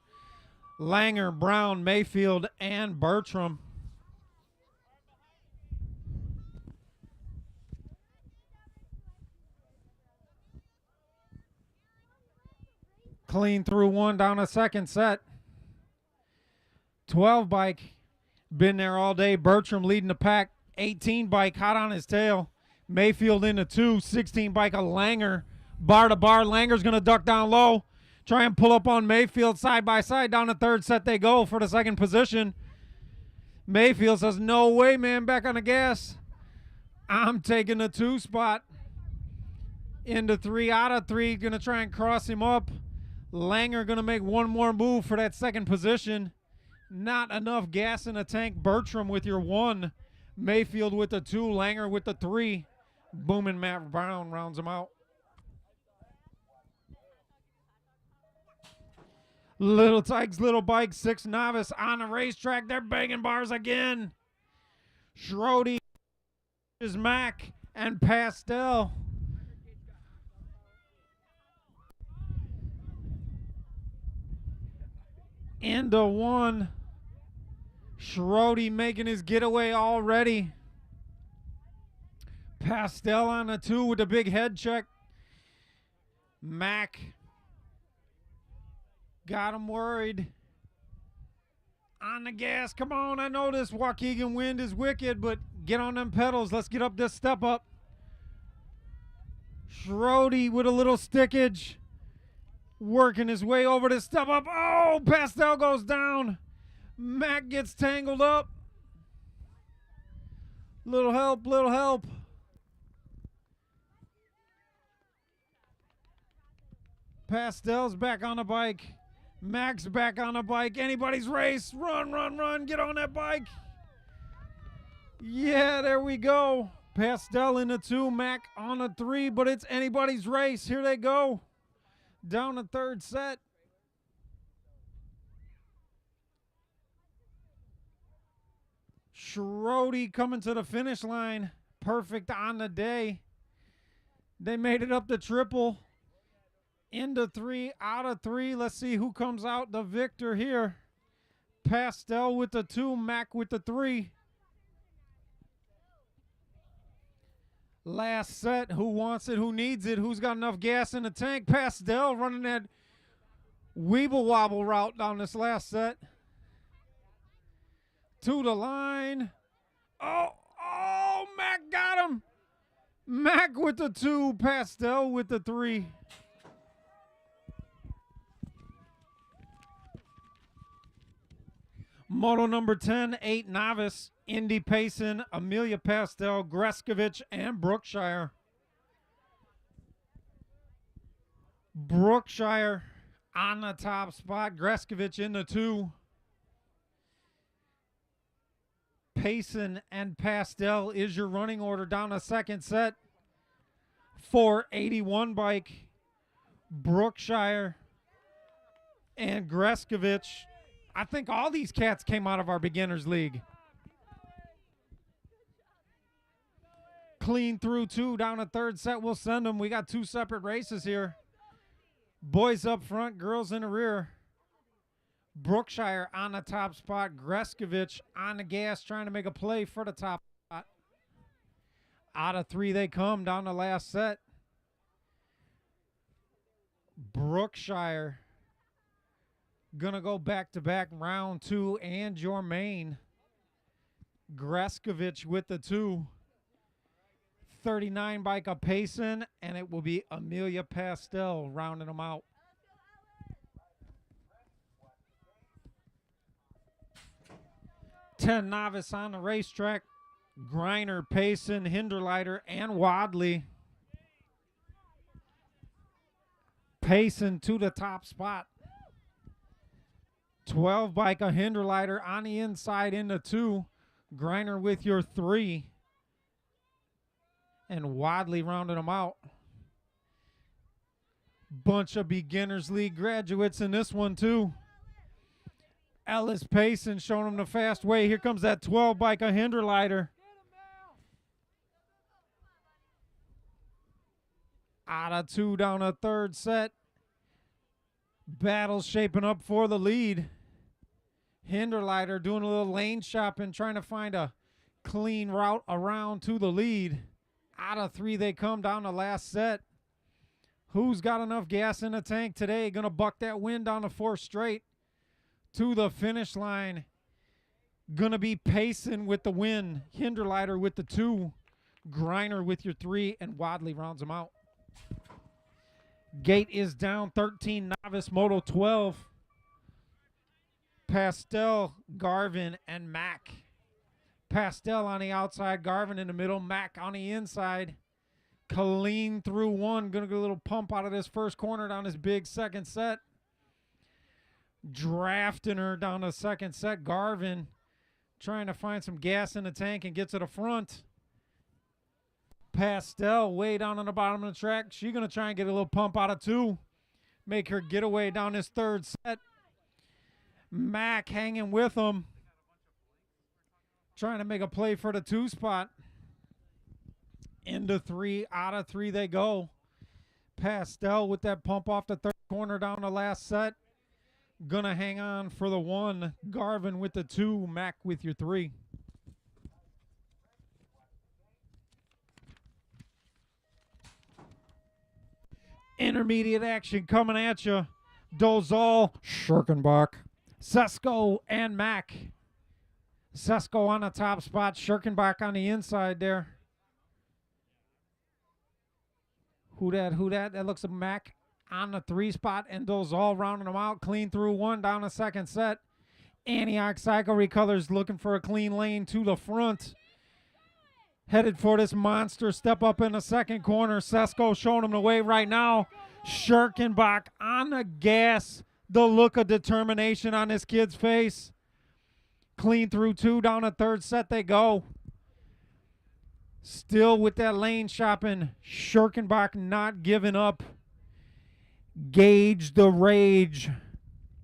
Langer, Brown, Mayfield, and Bertram. Clean through 1 down a second set. 12 bike, been there all day. Bertram leading the pack. 18 bike, hot on his tail. Mayfield in the 2. 16 bike, a Langer. Bar to bar, Langer's going to duck down low. Try and pull up on Mayfield side by side. Down the third set they go for the second position. Mayfield says, no way, man, back on the gas. I'm taking the 2 spot. Into 3 out of 3, going to try and cross him up. Langer going to make one more move for that second position. Not enough gas in the tank. Bertram with your 1. Mayfield with the 2. Langer with the 3. Booming Matt Brown rounds him out. Little Tykes, Little Bike, 6 novice on the racetrack. They're banging bars again. Schrody is Mac and Pastel. Into 1. Schrody making his getaway already. Pastel on the 2 with a big head check. Mac got him worried. On the gas. Come on. I know this Waukegan wind is wicked, but get on them pedals. Let's get up this step up. Schrody with a little stickage. Working his way over to step up. Oh, Pastel goes down. Mac gets tangled up. Little help, little help. Pastel's back on the bike. Mac's back on the bike. Anybody's race. Run, run, run. Get on that bike. Yeah, there we go. Pastel in the 2. Mac on the 3, but it's anybody's race. Here they go. Down the third set. Schrody coming to the finish line. Perfect on the day. They made it up to triple. Into 3 out of 3. Let's see who comes out the victor here. Pastel with the 2. Mac with the 3. Last set. Who wants it? Who needs it? Who's got enough gas in the tank? Pastel running that weeble wobble route down this last set. To the line. Oh, Mac got him. Mac with the 2. Pastel with the 3. Moto number 10, 8 Novice, Indy Payson, Amelia Pastel, Greskovich, and Brookshire. Brookshire on the top spot, Greskovich in the 2. Payson and Pastel is your running order down the second set. 481 bike, Brookshire and Greskovich. I think all these cats came out of our beginners league. Clean through 2 down the third set. We'll send them. We got 2 separate races here. Boys up front, girls in the rear. Brookshire on the top spot. Greskovich on the gas trying to make a play for the top spot. Out of 3 they come down the last set. Brookshire gonna go back-to-back round 2 and your main. Greskovich with the 2. 39 bike of Payson, and it will be Amelia Pastel rounding them out. Ten Novice on the racetrack. Griner, Payson, Hinderleiter, and Wadley. Payson to the top spot. 12 bike of Hinderleiter on the inside into 2. Griner with your 3. And Wadley rounding them out. Bunch of beginners league graduates in this one too. Ellis Payson showing them the fast way. Here comes that 12 bike of Hinderleiter. Out of 2 down a third set. Battle shaping up for the lead. Hinderleiter doing a little lane shopping, trying to find a clean route around to the lead. Out of 3 they come down the last set. Who's got enough gas in the tank today? Gonna buck that win down to 4 straight to the finish line. Gonna be Payson with the win. Hinderleiter with the 2. Griner with your 3. And Wadley rounds them out. Gate is down 13. Novice Moto 12. Pastel, Garvin, and Mack. Pastel on the outside, Garvin in the middle, Mack on the inside. Colleen through 1. Gonna get a little pump out of this first corner down this big second set. Drafting her down the second set. Garvin trying to find some gas in the tank and get to the front. Pastel way down on the bottom of the track. She's gonna try and get a little pump out of 2. Make her getaway down this third set. Mack hanging with them. Trying to make a play for the 2 spot. Into 3. Out of 3 they go. Pastel with that pump off the third corner down the last set. Gonna hang on for the 1. Garvin with the 2. Mack with your 3. Intermediate action coming at you. Dozal, Schirkenbach, Sesko, and Mack. Sesko on the top spot. Schirkenbach on the inside there. Who that? That looks like Mack on the 3 spot, and Dozal rounding them out. Clean through 1 down the second set. Antioch Psycho Recolors looking for a clean lane to the front. Headed for this monster step up in the second corner. Sesko showing him the way right now. Schirkenbach on the gas. The look of determination on this kid's face. Clean through 2 down the third set they go. Still with that lane shopping. Schirkenbach not giving up. Gauge the rage.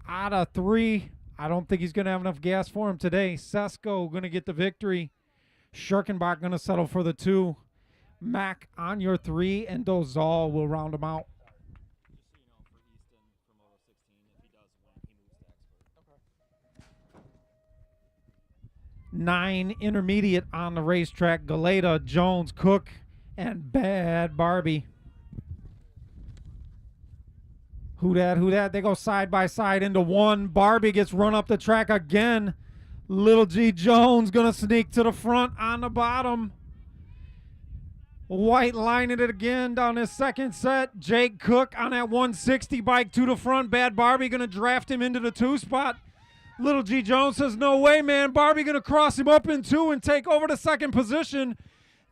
Out of 3. I don't think he's going to have enough gas for him today. Sesko going to get the victory. Schirkenbach going to settle for the 2. Mack on your 3, and Dozal will round him out. Nine intermediate on the racetrack. Galeta, Jones, Cook, and Bad Barbie. Who that? They go side by side into 1. Barbie gets run up the track again. Little G Jones gonna sneak to the front on the bottom. White lining it again down his second set. Jake Cook on that 160 bike to the front. Bad Barbie gonna draft him into the 2 spot. Little G Jones says, no way, man. Barbie going to cross him up in two and take over the second position.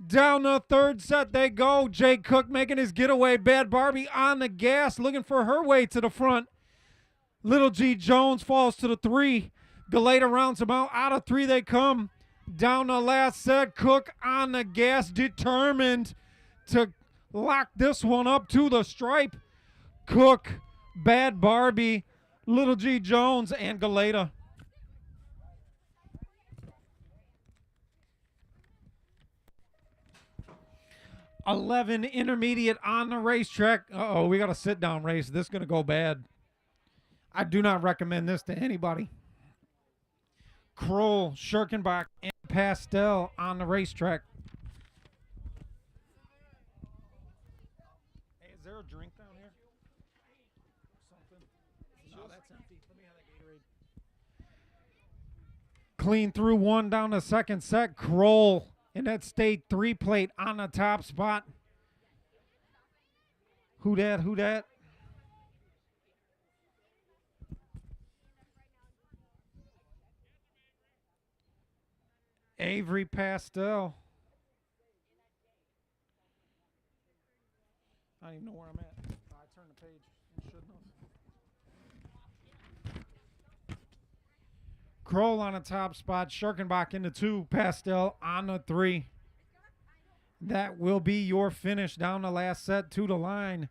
Down the third set they go. Jake Cook making his getaway. Bad Barbie on the gas, looking for her way to the front. Little G Jones falls to the three. Galeta rounds him out. Out of three they come. Down the last set. Cook on the gas, determined to lock this one up to the stripe. Cook, Bad Barbie, Little G Jones, and Galeta. $11 intermediate on the racetrack. Uh-oh, we got a sit-down race. This is going to go bad. I do not recommend this to anybody. Kroll, Schirkenbach, and Pastel on the racetrack. Hey, is there a drink down here? Something? No, that's empty. Let me have that Gatorade. Clean through one down the second set. Kroll in that state 3 plate on the top spot. Who dat? Who dat? Avery Pastel. I don't even know where I'm at. I turned the page. I shouldn't have. Kroll on the top spot. Schirkenbach in the 2. Pastel on the 3. That will be your finish down the last set to the line.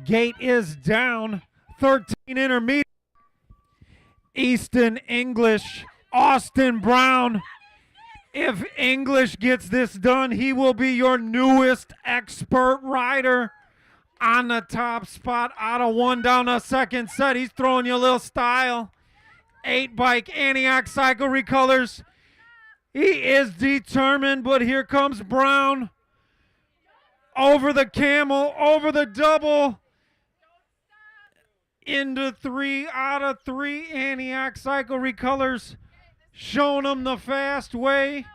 Gate is down. 13 intermediate. Easton English, Austin Brown. If English gets this done, he will be your newest expert rider on the top spot. Out of one down the second set. He's throwing you a little style. 8 bike Antioch Cycle Recolors. He is determined, but here comes Brown. Over the camel, over the double. Into 3 out of 3. Antioch Cycle Recolors showing them the fast way.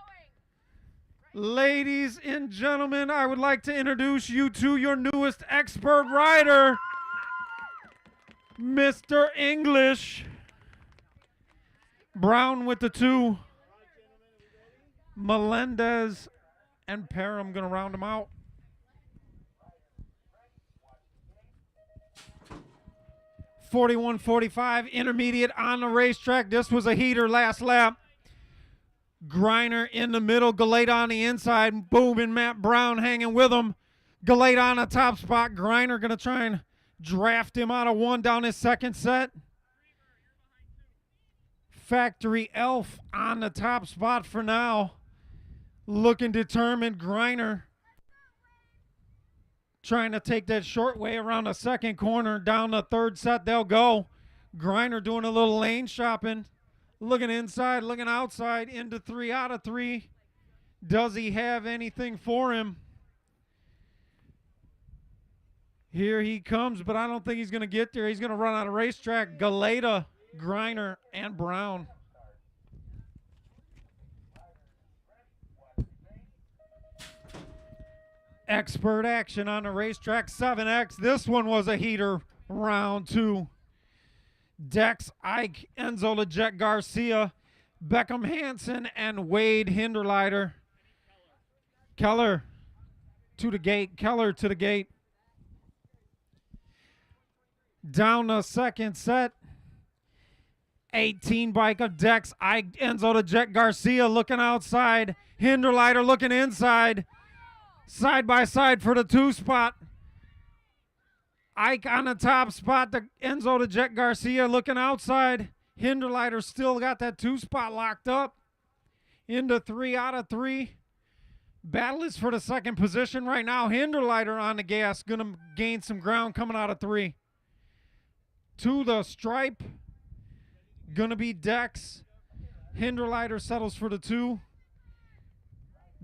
Ladies and gentlemen, I would like to introduce you to your newest expert rider, Mr. English. Brown with the 2. Melendez and Parham going to round them out. .41.45 intermediate on the racetrack. This was a heater last lap. Griner in the middle, Galeta on the inside. Boom, and Matt Brown hanging with him. Galeta on the top spot. Griner going to try and draft him out of one down his second set. Factory Elf on the top spot for now. Looking determined. Griner trying to take that short way around the second corner. Down the third set they'll go. Griner doing a little lane shopping. Looking inside, looking outside. Into 3 out of 3. Does he have anything for him? Here he comes, but I don't think he's going to get there. He's going to run out of racetrack. Galeta, Griner, and Brown. Expert action on the racetrack. 7X. This one was a heater. Round 2. Dex, Ike, Enzo LeJet Garcia, Beckham Hansen, and Wade Hinderleiter. Keller to the gate. Keller to the gate. Down the second set. 18 bike of Dex, Ike, Enzo LeJet Garcia looking outside. Hinderleiter looking inside. Side by side for the 2 spot. Ike on the top spot. The Enzo LeJet Garcia looking outside. Hinderleiter still got that 2 spot locked up. Into 3 out of 3. Battle is for the second position right now. Hinderleiter on the gas. Going to gain some ground coming out of 3. To the stripe. Going to be Dex. Hinderleiter settles for the 2.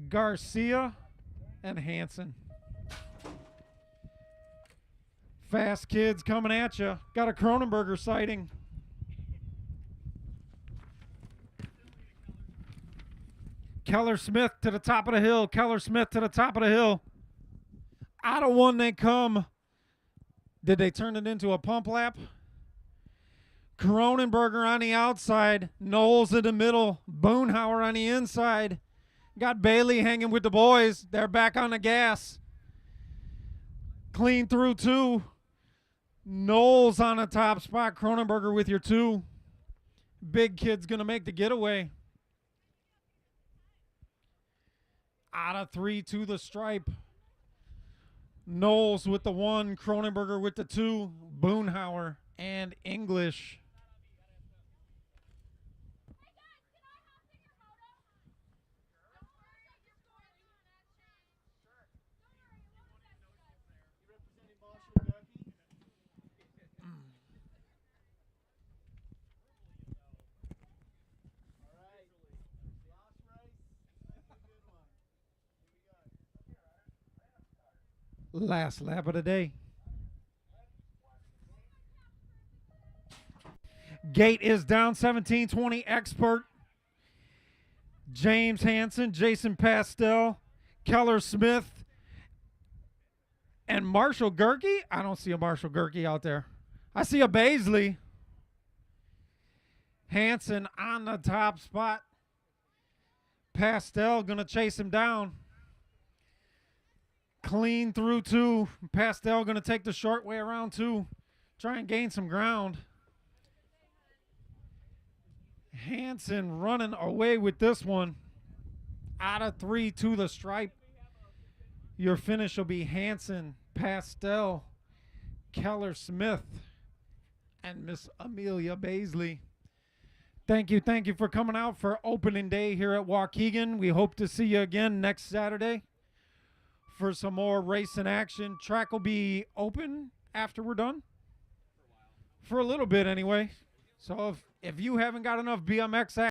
Garcia and Hansen. Fast kids coming at you. Got a Cronenberger sighting. Keller Smith to the top of the hill. Keller Smith to the top of the hill. Out of one they come. Did they turn it into a pump lap? Cronenberger on the outside. Knowles in the middle. Boonhauer on the inside. Got Bailey hanging with the boys. They're back on the gas. Clean through 2. Knowles on the top spot. Cronenberger with your 2. Big kid's going to make the getaway. Out of 3 to the stripe. Knowles with the 1. Cronenberger with the 2. Boonhauer and English. Last lap of the day. Gate is down 17-20. Expert. James Hansen, Jason Pastel, Keller Smith, and Marshall Gerke. I don't see a Marshall Gerke out there. I see a Baisley. Hansen on the top spot. Pastel going to chase him down. Clean through 2. Pastel going to take the short way around 2. Try and gain some ground. Hansen running away with this one. Out of 3 to the stripe. Your finish will be Hansen, Pastel, Keller Smith, and Miss Amelia Baisley. Thank you for coming out for opening day here at Waukegan. We hope to see you again next Saturday for some more racing action. Track will be open after we're done. For a little bit anyway. So if you haven't got enough BMX action,